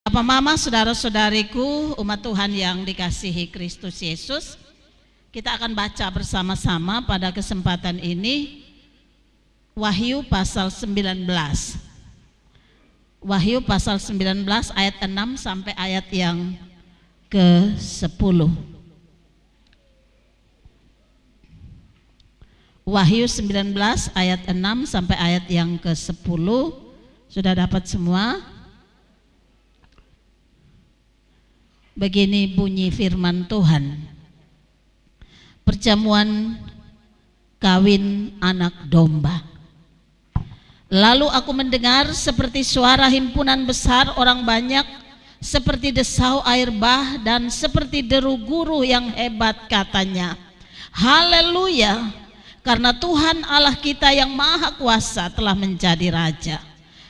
Bapak Mama, saudara-saudariku, umat Tuhan yang dikasihi Kristus Yesus, kita akan baca bersama-sama pada kesempatan ini Wahyu pasal 19. Wahyu pasal 19 ayat 6 sampai ayat yang ke-10. Wahyu 19 ayat 6 sampai ayat yang ke-10. Sudah dapat semua? Begini bunyi firman Tuhan. Perjamuan kawin anak domba. Lalu aku mendengar seperti suara himpunan besar orang banyak, seperti desau air bah dan seperti deru guru yang hebat, katanya, haleluya, karena Tuhan Allah kita yang maha kuasa telah menjadi raja.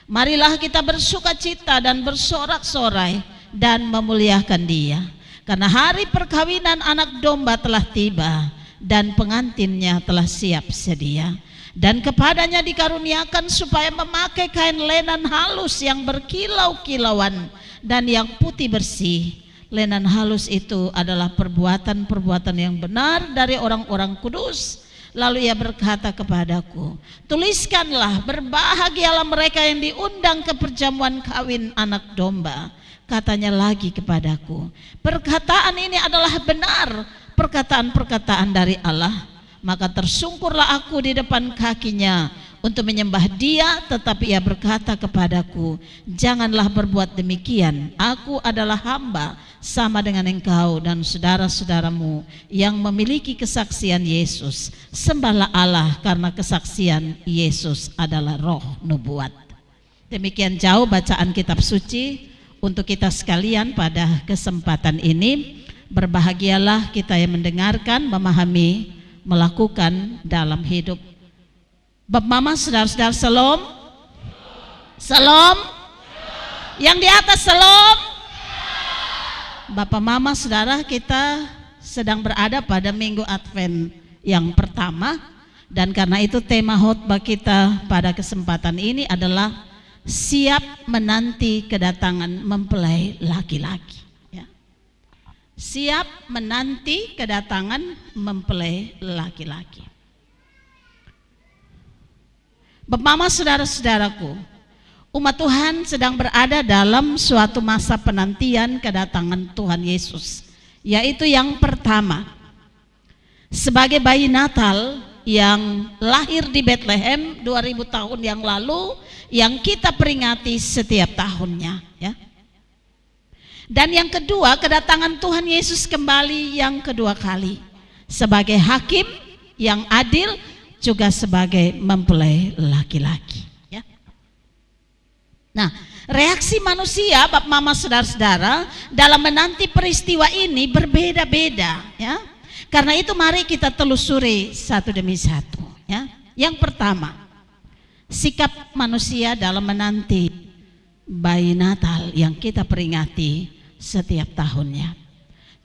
Marilah kita bersukacita dan bersorak-sorai dan memuliakan Dia, karena hari perkawinan anak domba telah tiba dan pengantinnya telah siap sedia. Dan kepadanya dikaruniakan supaya memakai kain lenan halus yang berkilau-kilauan dan yang putih bersih. Lenan halus itu adalah perbuatan-perbuatan yang benar dari orang-orang kudus. Lalu ia berkata kepadaku, tuliskanlah, berbahagialah mereka yang diundang ke perjamuan kawin anak domba. Katanya lagi kepadaku, perkataan ini adalah benar, perkataan-perkataan dari Allah. Maka tersungkurlah aku di depan kakinya untuk menyembah Dia, tetapi ia berkata kepadaku, janganlah berbuat demikian. Aku adalah hamba sama dengan engkau dan saudara-saudaramu yang memiliki kesaksian Yesus. Sembahlah Allah, karena kesaksian Yesus adalah roh nubuat. Demikian jauh bacaan kitab suci untuk kita sekalian pada kesempatan ini. Berbahagialah kita yang mendengarkan, memahami, melakukan dalam hidup. Bapak Mama, saudara-saudara, salam. Salam. Yang di atas salam. Bapak Mama, saudara, kita sedang berada pada minggu Advent yang pertama, dan karena itu tema khotbah kita pada kesempatan ini adalah siap menanti kedatangan mempelai laki-laki. Ya. Siap menanti kedatangan mempelai laki-laki. Bapak Mama, saudara-saudaraku, umat Tuhan sedang berada dalam suatu masa penantian kedatangan Tuhan Yesus, yaitu yang pertama, sebagai bayi Natal yang lahir di Bethlehem 2000 tahun yang lalu, yang kita peringati setiap tahunnya, ya. Dan yang kedua, kedatangan Tuhan Yesus kembali yang kedua kali sebagai hakim yang adil, juga sebagai mempelai laki-laki, ya. Nah, reaksi manusia, Bapak Mama, saudara-saudara, dalam menanti peristiwa ini berbeda-beda, ya. Karena itu mari kita telusuri satu demi satu, ya. Yang pertama, sikap manusia dalam menanti bayi Natal yang kita peringati setiap tahunnya.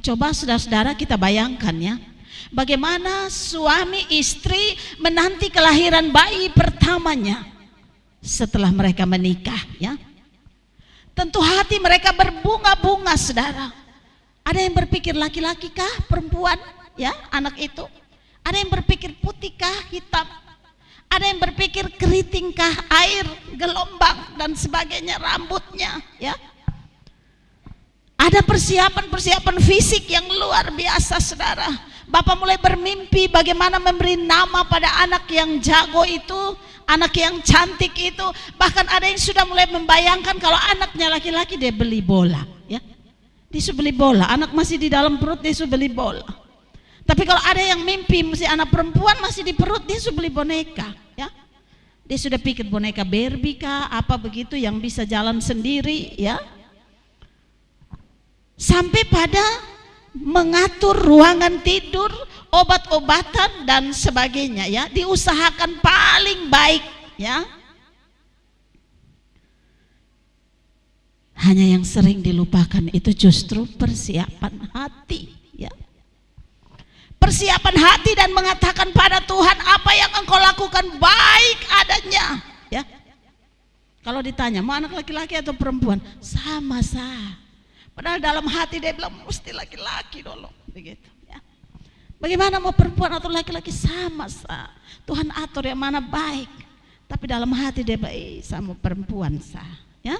Coba saudara-saudara kita bayangkan, ya, bagaimana suami istri menanti kelahiran bayi pertamanya setelah mereka menikah, ya. Tentu hati mereka berbunga-bunga, saudara. Ada yang berpikir laki-laki kah, perempuan, ya, anak itu. Ada yang berpikir putih kah, hitam. Ada yang berpikir keritingkah, air, gelombang dan sebagainya, rambutnya, ya. Ada persiapan-persiapan fisik yang luar biasa, saudara. Bapak mulai bermimpi bagaimana memberi nama pada anak yang jago itu, anak yang cantik itu. Bahkan ada yang sudah mulai membayangkan kalau anaknya laki-laki dia beli bola, ya. Dia sudah beli bola, anak masih di dalam perut dia sudah beli bola. Tapi kalau ada yang mimpi mesti anak perempuan masih di perut, dia sudah beli boneka, ya. Dia sudah pikir boneka Barbie kah, apa begitu yang bisa jalan sendiri, ya. Sampai pada mengatur ruangan tidur, obat-obatan dan sebagainya, ya. Diusahakan paling baik, ya. Hanya yang sering dilupakan itu justru persiapan hati, ya. Persiapan hati dan mengatakan pada Tuhan, apa yang engkau lakukan baik adanya, ya. Kalau ditanya mau anak laki-laki atau perempuan, sama sah. Padahal dalam hati dia bilang mesti laki-laki dulu, begitu ya. Bagaimana mau perempuan atau laki-laki, sama sah. Tuhan atur yang mana baik. Tapi dalam hati dia baik sama perempuan sah, ya.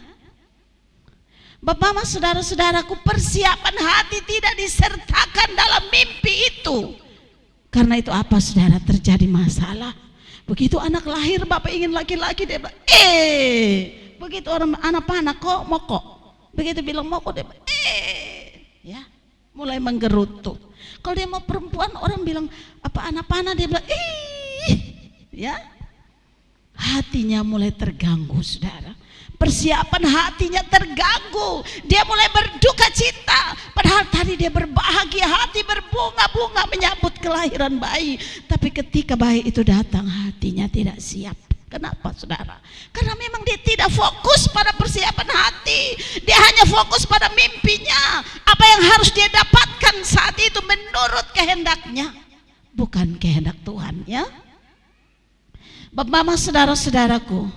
Bapak, Mama, saudara-saudaraku, persiapan hati tidak disertakan dalam mimpi itu. Karena itu apa, saudara? Terjadi masalah. Begitu anak lahir, Bapak ingin laki-laki, dia bilang, begitu orang anak panah kok mau kok. Begitu bilang mau kok, dia bilang, ya, mulai menggerutu. Kalau dia mau perempuan, orang bilang apa anak panah, dia bilang, ya. Hatinya mulai terganggu, saudara. Persiapan hatinya terganggu. Dia mulai berduka cita. Padahal tadi dia berbahagia, hati berbunga-bunga menyambut kelahiran bayi. Tapi ketika bayi itu datang, hatinya tidak siap. Kenapa, saudara? Karena memang dia tidak fokus pada persiapan hati. Dia hanya fokus pada mimpinya. Apa yang harus dia dapatkan saat itu menurut kehendaknya, bukan kehendak Tuhan, ya. Bapak, Mama, saudara-saudaraku,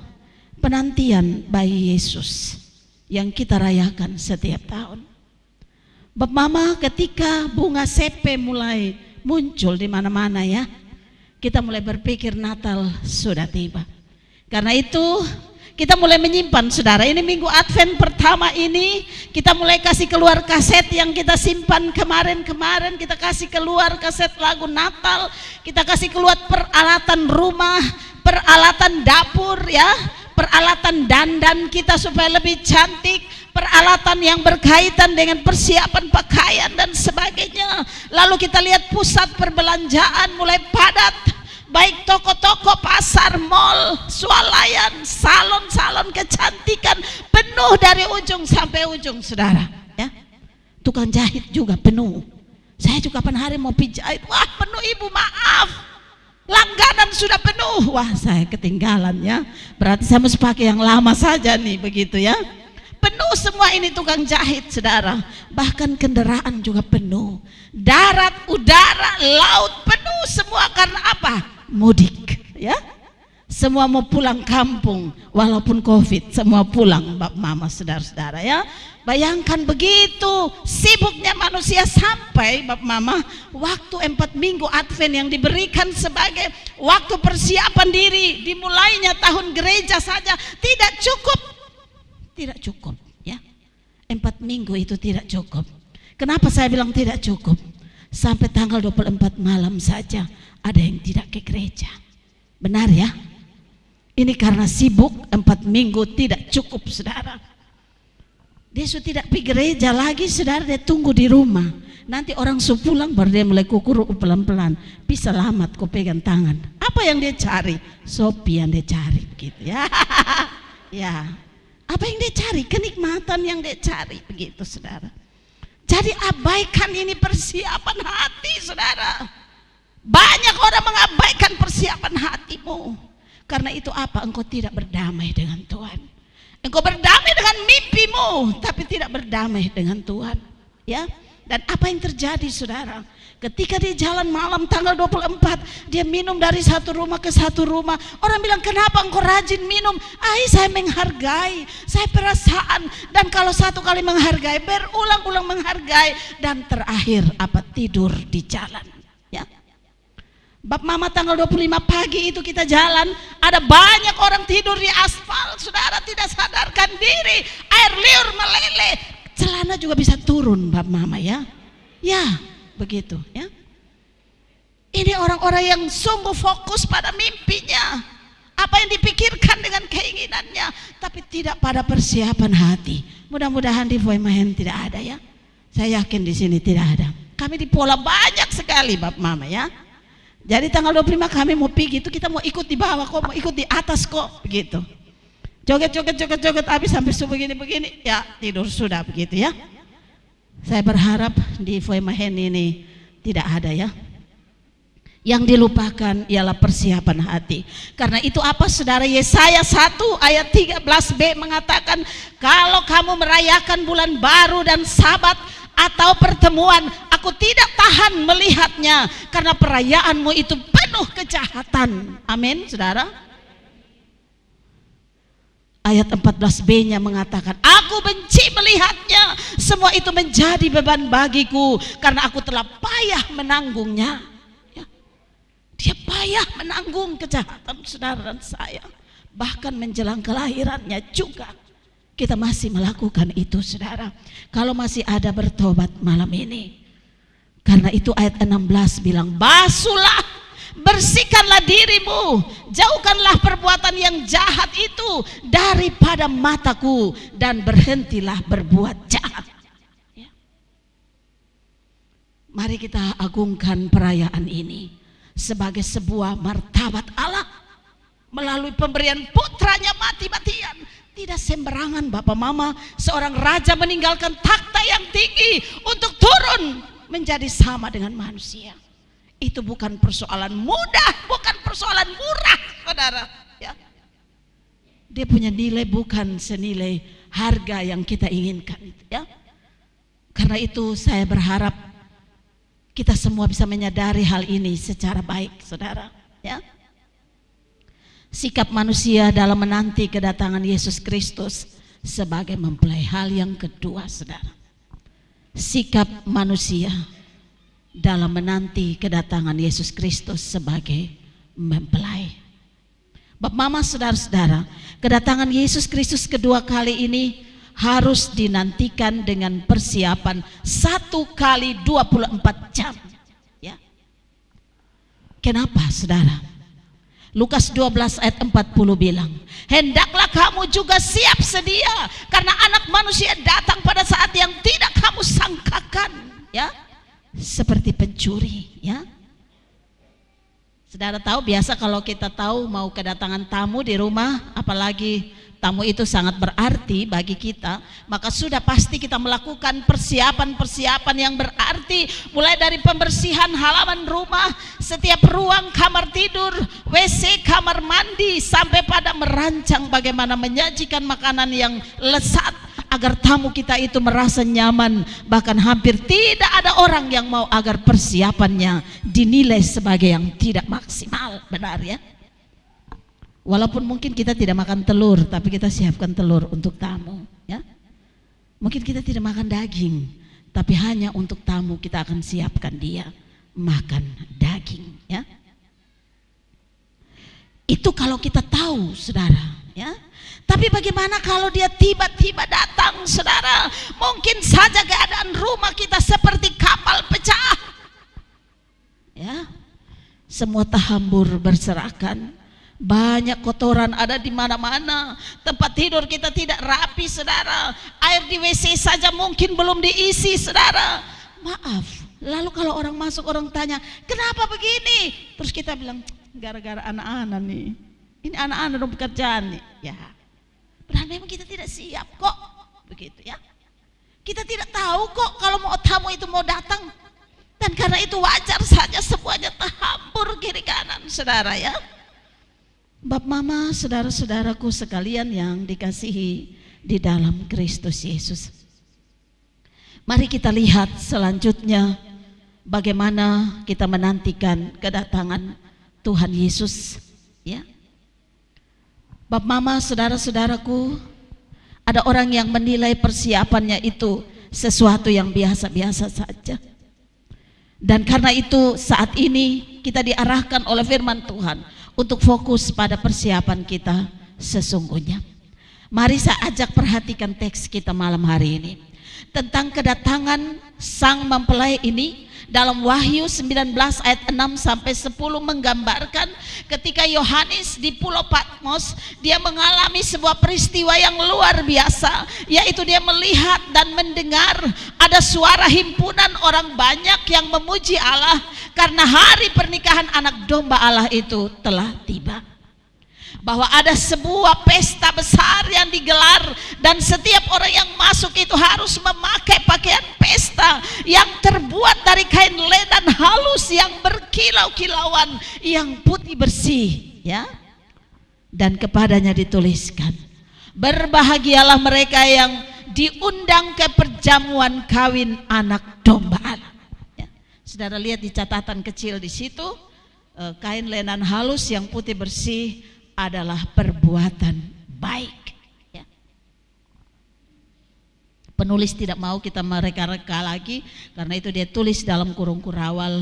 penantian bayi Yesus yang kita rayakan setiap tahun. Bapak, Mama, ketika bunga sepe mulai muncul di mana-mana, ya, kita mulai berpikir Natal sudah tiba. Karena itu kita mulai menyimpan, saudara. Ini minggu Advent pertama ini kita mulai kasih keluar kaset yang kita simpan kemarin-kemarin. Kita kasih keluar kaset lagu Natal. Kita kasih keluar peralatan rumah, peralatan dapur, ya, peralatan dandan kita supaya lebih cantik, peralatan yang berkaitan dengan persiapan pakaian dan sebagainya. Lalu kita lihat pusat perbelanjaan mulai padat, baik toko-toko, pasar, mall, swalayan, salon-salon kecantikan penuh dari ujung sampai ujung, saudara, ya. Tukang jahit juga penuh. Saya juga kapan hari mau pijahit, wah penuh ibu, maaf, langganan sudah penuh. Wah, saya ketinggalan, ya. Berarti saya mesti pakai yang lama saja nih, begitu, ya. Penuh semua ini tukang jahit, saudara. Bahkan kendaraan juga penuh. Darat, udara, laut penuh semua. Karena apa? Mudik, ya. Semua mau pulang kampung, walaupun COVID, semua pulang, Bapak, Mama, saudara-saudara, ya. Bayangkan begitu sibuknya manusia sampai, Bapak, Mama, waktu 4 minggu Advent yang diberikan sebagai waktu persiapan diri, dimulainya tahun gereja saja tidak cukup. Tidak cukup, ya. 4 minggu itu tidak cukup. Kenapa saya bilang tidak cukup? Sampai tanggal 24 malam saja ada yang tidak ke gereja. Benar, ya? Ini karena sibuk 4 minggu tidak cukup, saudara. Dia sudah tidak pergi gereja lagi, saudara, dia tunggu di rumah. Nanti orang sudah pulang baru dia mulai kukuru pelan-pelan. Bisa selamat, kau pegang tangan. Apa yang dia cari? Sopi yang dia cari, gitu, ya. Ya. Apa yang dia cari? Kenikmatan yang dia cari, begitu, saudara. Jadi abaikan ini persiapan hati, saudara. Banyak orang mengabaikan persiapan hatimu. Karena itu apa? Engkau tidak berdamai dengan Tuhan. Engkau berdamai dengan mimpimu, tapi tidak berdamai dengan Tuhan, ya. Dan apa yang terjadi, saudara? Ketika dia jalan malam tanggal 24, dia minum dari satu rumah ke satu rumah. Orang bilang, kenapa engkau rajin minum? Saya menghargai, saya perasaan. Dan kalau satu kali menghargai, berulang-ulang menghargai. Dan terakhir apa? Tidur di jalan, ya. Bapak, Mama, tanggal 25 pagi itu kita jalan, ada banyak orang tidur di aspal, saudara, tidak sadarkan diri, air liur meleleh, celana juga bisa turun, Bapak, Mama, ya. Ya, begitu, ya. Ini orang-orang yang sungguh fokus pada mimpinya, apa yang dipikirkan dengan keinginannya, tapi tidak pada persiapan hati. Mudah-mudahan di Voimahen tidak ada, ya. Saya yakin di sini tidak ada. Kami di Pola banyak sekali, Bapak, Mama, ya. Jadi tanggal 25 kami mau pergi itu, kita mau ikut di bawah kok, mau ikut di atas kok, begitu. Joget habis sampai subuh begini, ya tidur sudah, begitu, ya. Saya berharap di Voimahen ini tidak ada, ya. Yang dilupakan ialah persiapan hati. Karena itu apa, saudara? Yesaya 1 ayat 13b mengatakan, kalau kamu merayakan bulan baru dan Sabat atau pertemuan, aku tidak tahan melihatnya, karena perayaanmu itu penuh kejahatan. Amin, saudara. ayat 14b-nya mengatakan, aku benci melihatnya, semua itu menjadi beban bagiku karena aku telah payah menanggungnya. Ya. Dia payah menanggung kejahatan saudara dan saya, bahkan menjelang kelahirannya juga kita masih melakukan itu saudara. Kalau masih ada, bertobat malam ini. Karena itu ayat 16 bilang, basuhlah, bersihkanlah dirimu, jauhkanlah perbuatan yang jahat itu daripada mataku, dan berhentilah berbuat jahat. Ya. Mari kita agungkan perayaan ini sebagai sebuah martabat Allah melalui pemberian putranya mati-matian. Tidak sembarangan Bapak Mama seorang raja meninggalkan takhta yang tinggi untuk turun menjadi sama dengan manusia. Itu bukan persoalan mudah, bukan persoalan murah saudara, ya. Dia punya nilai bukan senilai harga yang kita inginkan, ya. Karena itu saya berharap kita semua bisa menyadari hal ini secara baik saudara, ya. Sikap manusia dalam menanti kedatangan Yesus Kristus sebagai mempelai. Hal yang kedua saudara, sikap manusia dalam menanti kedatangan Yesus Kristus sebagai mempelai. Bapak Mama saudara-saudara, kedatangan Yesus Kristus kedua kali ini harus dinantikan dengan persiapan 1 kali 24 jam, ya. Kenapa saudara? Lukas 12 ayat 40 bilang, hendaklah kamu juga siap sedia, karena anak manusia datang pada saat yang tidak kamu sangkakan, ya. Seperti pencuri, ya. Saudara tahu, biasa kalau kita tahu mau kedatangan tamu di rumah, apalagi tamu itu sangat berarti bagi kita, maka sudah pasti kita melakukan persiapan-persiapan yang berarti, mulai dari pembersihan halaman rumah, setiap ruang, kamar tidur, WC, kamar mandi, sampai pada merancang bagaimana menyajikan makanan yang lezat agar tamu kita itu merasa nyaman. Bahkan hampir tidak ada orang yang mau agar persiapannya dinilai sebagai yang tidak maksimal, benar ya? Walaupun mungkin kita tidak makan telur, tapi kita siapkan telur untuk tamu, ya. Mungkin kita tidak makan daging, tapi hanya untuk tamu kita akan siapkan dia makan daging, ya. Itu kalau kita tahu, saudara, ya. Tapi bagaimana kalau dia tiba-tiba datang, saudara? Mungkin saja keadaan rumah kita seperti kapal pecah, ya. Semua tahambur berserakan. Banyak kotoran ada di mana-mana. Tempat tidur kita tidak rapi, saudara. Air di WC saja mungkin belum diisi, saudara. Maaf. Lalu kalau orang masuk, orang tanya, kenapa begini? Terus kita bilang, gara-gara anak-anak nih. Ini anak-anak dong pekerjaan nih. Ya. Berarti memang kita tidak siap kok. Begitu ya. Kita tidak tahu kok kalau mau tamu itu mau datang. Dan karena itu wajar saja semuanya terhampur kiri kanan, saudara ya. Bapak Mama, saudara-saudaraku sekalian yang dikasihi di dalam Kristus Yesus. Mari kita lihat selanjutnya bagaimana kita menantikan kedatangan Tuhan Yesus, ya. Bapak Mama, saudara-saudaraku, ada orang yang menilai persiapannya itu sesuatu yang biasa-biasa saja. Dan karena itu saat ini kita diarahkan oleh firman Tuhan untuk fokus pada persiapan kita sesungguhnya. Mari saya ajak perhatikan teks kita malam hari ini tentang kedatangan sang mempelai ini. Dalam Wahyu 19 ayat 6 sampai 10 menggambarkan ketika Yohanes di Pulau Patmos, dia mengalami sebuah peristiwa yang luar biasa, yaitu dia melihat dan mendengar ada suara himpunan orang banyak yang memuji Allah karena hari pernikahan anak domba Allah itu telah tiba. Bahwa ada sebuah pesta besar yang digelar, dan setiap orang yang masuk itu harus memakai pakaian pesta yang terbuat dari kain lenan halus yang berkilau-kilauan, yang putih bersih, ya. Dan kepadanya dituliskan, berbahagialah mereka yang diundang ke perjamuan kawin anak domba Allah. Ya. Saudara lihat di catatan kecil di situ, kain lenan halus yang putih bersih adalah perbuatan baik, Penulis tidak mau kita mereka-reka lagi, karena itu dia tulis dalam kurung kurawal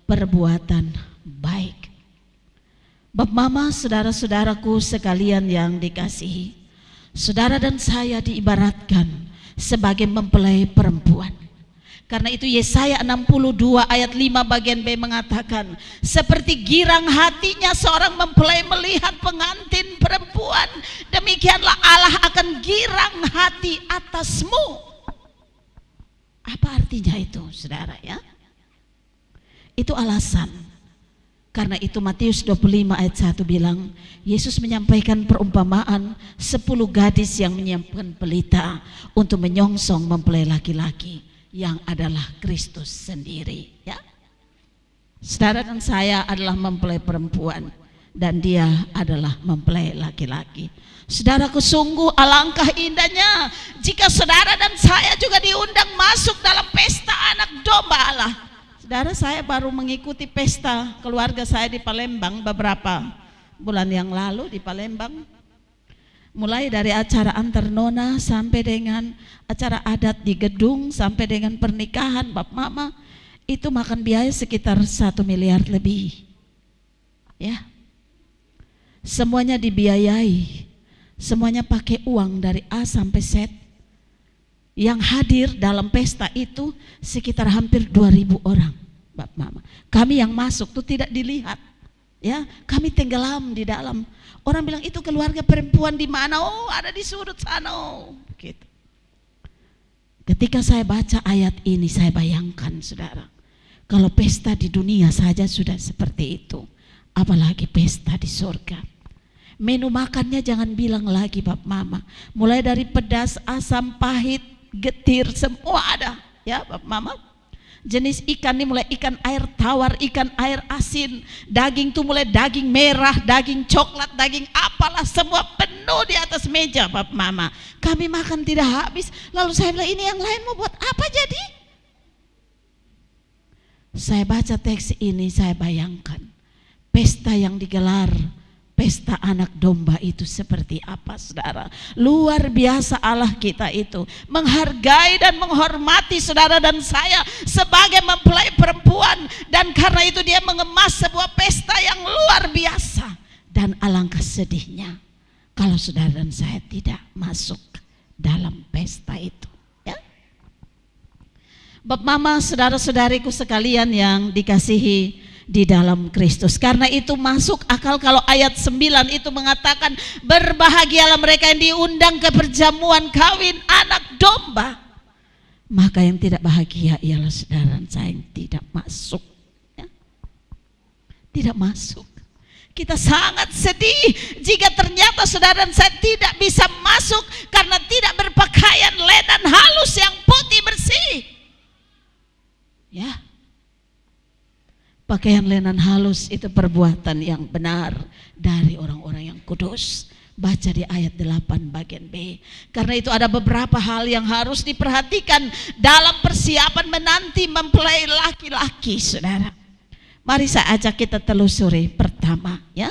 perbuatan baik. Bab mama, saudara-saudaraku sekalian yang dikasihi, saudara dan saya diibaratkan sebagai mempelai perempuan. Karena itu Yesaya 62 ayat 5 bagian B mengatakan, seperti girang hatinya seorang mempelai melihat pengantin perempuan, demikianlah Allah akan girang hati atasmu. Apa artinya itu, saudara ya? Itu alasan. Karena itu Matius 25 ayat 1 bilang, Yesus menyampaikan perumpamaan 10 gadis yang menyiapkan pelita untuk menyongsong mempelai laki-laki yang adalah Kristus sendiri, ya. Saudara dan saya adalah mempelai perempuan dan dia adalah mempelai laki-laki. Saudaraku, sungguh alangkah indahnya jika saudara dan saya juga diundang masuk dalam pesta anak domba Allah. Saudara, saya baru mengikuti pesta keluarga saya di Palembang beberapa bulan yang lalu di Palembang. Mulai dari acara antar nona sampai dengan acara adat di gedung sampai dengan pernikahan bab mama, itu makan biaya sekitar 1 miliar lebih. Ya. Semuanya dibiayai. Semuanya pakai uang dari A sampai Z. Yang hadir dalam pesta itu sekitar hampir 2.000 orang, bab mama. Kami yang masuk itu tidak dilihat. Ya, kami tenggelam di dalam. Orang bilang, itu keluarga perempuan di mana? Oh, ada di sudut sana. Oh, gitu. Ketika saya baca ayat ini, saya bayangkan, saudara, kalau pesta di dunia saja sudah seperti itu, apalagi pesta di surga. Menu makannya jangan bilang lagi bab mama. Mulai dari pedas, asam, pahit, getir, semua ada, ya bab mama. Jenis ikan ini mulai ikan air tawar, ikan air asin, daging tuh mulai daging merah, daging coklat, daging apalah, semua penuh di atas meja bab mama. Kami makan tidak habis. Lalu saya bilang, ini yang lain mau buat apa jadi? Saya baca teks ini, saya bayangkan pesta yang digelar, pesta anak domba itu seperti apa, saudara. Luar biasa Allah kita itu menghargai dan menghormati saudara dan saya sebagai mempelai perempuan. Dan karena itu dia mengemas sebuah pesta yang luar biasa. Dan alangkah sedihnya kalau saudara dan saya tidak masuk dalam pesta itu, ya. Bab mama, saudara-saudariku sekalian yang dikasihi di dalam Kristus. Karena itu masuk akal kalau ayat 9 itu mengatakan, berbahagialah mereka yang diundang ke perjamuan kawin anak domba. Maka yang tidak bahagia ialah saudara dan saya yang tidak masuk, ya. Tidak masuk. Kita sangat sedih jika ternyata saudara dan saya tidak bisa masuk karena tidak berpakaian lenan halus yang putih bersih, ya. Pakaian lenan halus itu perbuatan yang benar dari orang-orang yang kudus. Baca di ayat 8 bagian B. Karena itu ada beberapa hal yang harus diperhatikan dalam persiapan menanti mempelai laki-laki, saudara. Mari saya ajak kita telusuri pertama, ya.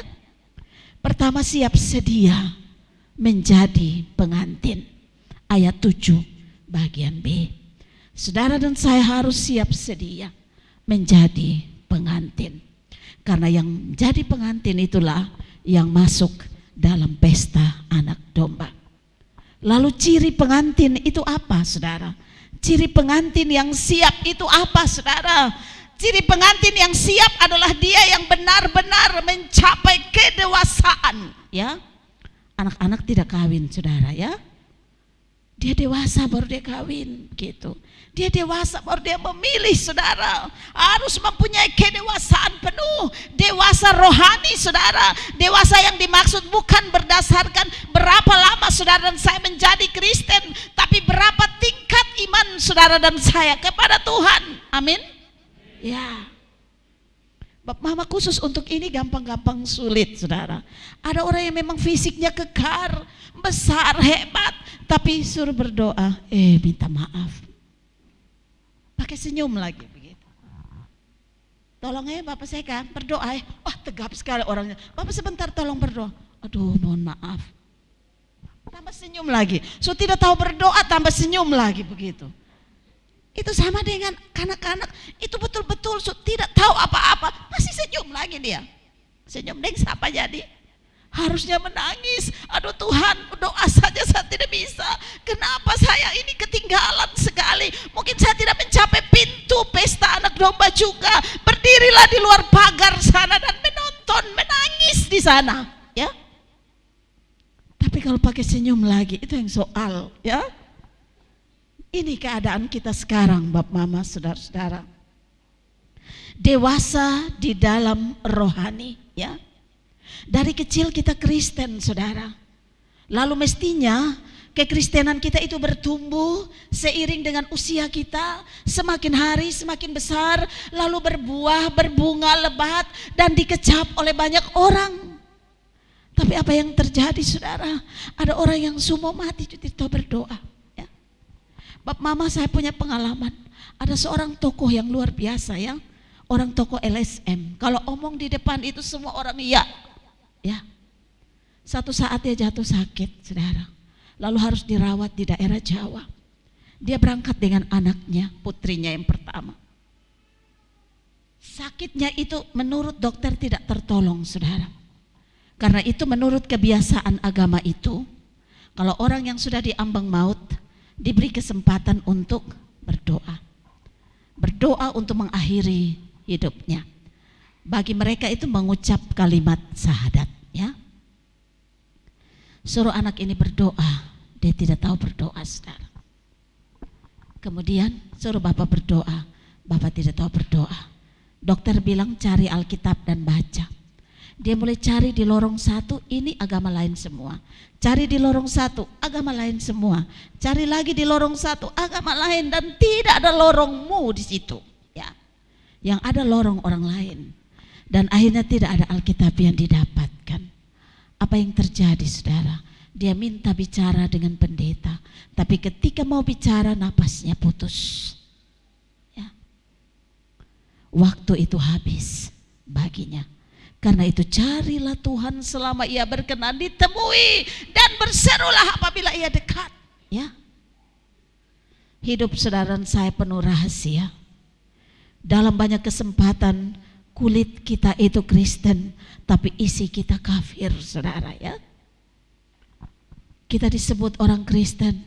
Pertama, siap sedia menjadi pengantin. Ayat 7 bagian B. Saudara dan saya harus siap sedia menjadi pengantin. Karena yang jadi pengantin itulah yang masuk dalam pesta anak domba. Lalu ciri pengantin itu apa, saudara? Ciri pengantin yang siap itu apa, saudara? Ciri pengantin yang siap adalah dia yang benar-benar mencapai kedewasaan, ya. Anak-anak tidak kawin, saudara, ya. Dia dewasa baru dia kawin, gitu. Dia dewasa baru dia memilih, saudara. Harus mempunyai kedewasaan penuh. Dewasa rohani, saudara. Dewasa yang dimaksud bukan berdasarkan berapa lama saudara dan saya menjadi Kristen, tapi berapa tingkat iman saudara dan saya kepada Tuhan. Amin. Ya. Bab mama khusus untuk ini gampang-gampang sulit, saudara. Ada orang yang memang fisiknya kekar, besar, hebat, tapi suruh berdoa, minta maaf. Pakai senyum lagi begitu. Tolong Bapak saya kan berdoa. Wah, tegap sekali orangnya. Bapak sebentar tolong berdoa. Aduh, mohon maaf. tambah senyum lagi. So tidak tahu berdoa, tambah senyum lagi begitu. Itu sama dengan kanak-kanak, itu betul-betul so tidak tahu apa-apa, masih senyum lagi dia. Senyum deng siapa jadi? Harusnya menangis. Aduh Tuhan, doa saja saya tidak bisa. Kenapa saya ini ketinggalan sekali? Mungkin saya tidak mencapai pintu pesta anak domba juga. Berdirilah di luar pagar sana dan menonton, menangis di sana, ya. Tapi kalau pakai senyum lagi, itu yang soal, ya. Ini keadaan kita sekarang, Bapak Mama, saudara-saudara. Dewasa di dalam rohani, ya. Dari kecil kita Kristen, saudara. Lalu mestinya kekristenan kita itu bertumbuh seiring dengan usia kita, semakin hari semakin besar, lalu berbuah, berbunga, lebat, dan dikecap oleh banyak orang. Tapi apa yang terjadi, saudara? Ada orang yang semua mati tidak tahu berdoa, ya. Bapak Mama, saya punya pengalaman. Ada seorang tokoh yang luar biasa, ya. Orang tokoh LSM. Kalau omong di depan itu semua orang iya. Ya, satu saat dia jatuh sakit, saudara. Lalu harus dirawat di daerah Jawa. Dia berangkat dengan anaknya, putrinya yang pertama. Sakitnya itu menurut dokter tidak tertolong, saudara. Karena itu menurut kebiasaan agama itu, kalau orang yang sudah diambang maut diberi kesempatan untuk berdoa. Berdoa untuk mengakhiri hidupnya. Bagi mereka itu mengucap kalimat syahadat, ya. Suruh anak ini berdoa, dia tidak tahu berdoa, saudara. Kemudian suruh bapak berdoa, bapak tidak tahu berdoa. Dokter bilang cari Alkitab dan baca. Dia mulai cari di lorong satu, ini agama lain semua. Cari di lorong satu, agama lain semua. Cari lagi di lorong satu, agama lain, dan tidak ada lorongmu di situ, ya. Yang ada lorong orang lain. Dan akhirnya tidak ada Alkitab yang didapatkan. Apa yang terjadi, saudara? Dia minta bicara dengan pendeta, tapi ketika mau bicara napasnya putus, ya. Waktu itu habis baginya. Karena itu carilah Tuhan selama ia berkenan ditemui, dan berserulah apabila ia dekat, ya. Hidup saudara dan saya penuh rahasia. Dalam banyak kesempatan kulit kita itu Kristen, tapi isi kita kafir, saudara, ya. Kita disebut orang Kristen,